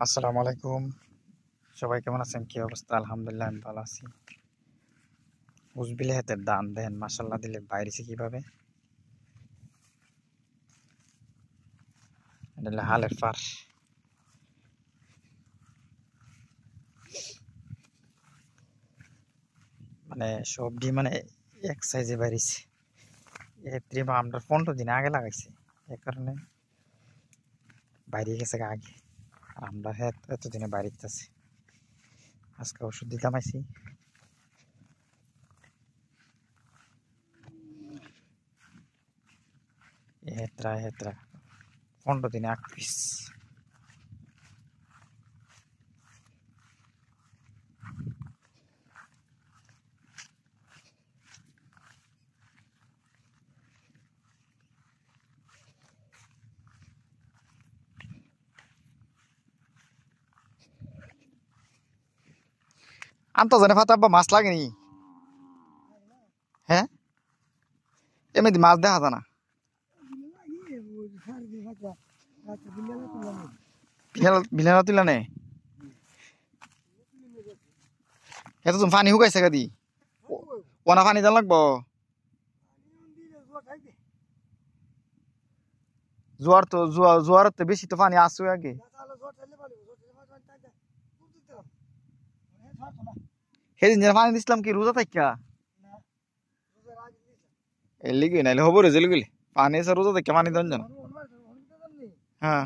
আসসালামু আলাইকুম। সবাই কেমন আছেন? কি অবস্থা? আলহামদুলিল্লাহ আমি ভালো আছি। উজবিলে হাতের দান দেন মাসাল্লাহ দিলে বাইরেছে কিভাবে? এটা হলো হালের ফার। মানে সবজি মানে এক সাইজে বাইরেছে। এত্রি আমরা 15 দিন আগে লাগাইছি, এ কারণে বাইরে গেছে আগে। আমরা এতদিনে বাইরে আছি। আজকে ওষুধ দিতাম আইছি। হেতরা হেতরা 15 দিনে 8 পিস। আনতো জানে ফাতা মাছ লাগেনি। হ্যাঁ, এমনি মাছ দেখা যায় না। বিলানা তুলা নে এত তুমি পানি শুকাইছে গাদি ওনা পানি জান লাগবো। জোয়ার তো বেশি তো পানি আসছে আগে। সেদিন যে পানি দিছিলাম কি রোজা থাকা এর লিগে নাইলে হবো রে জেলগুলি পানি এসে রোজা থাকা পানি দেন জানা। হ্যাঁ,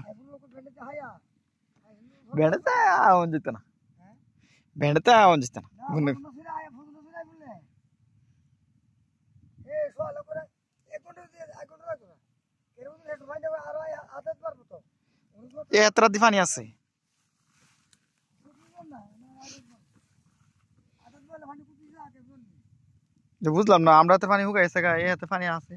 বেড়াতে আওয়াজ যেত না, বেড়াতে আওয়াজ যেত না। এত রাত পানি আছে বুঝলাম না। আমরা তো পানি শুকাইছে গা, এ হাতে পানি আছে।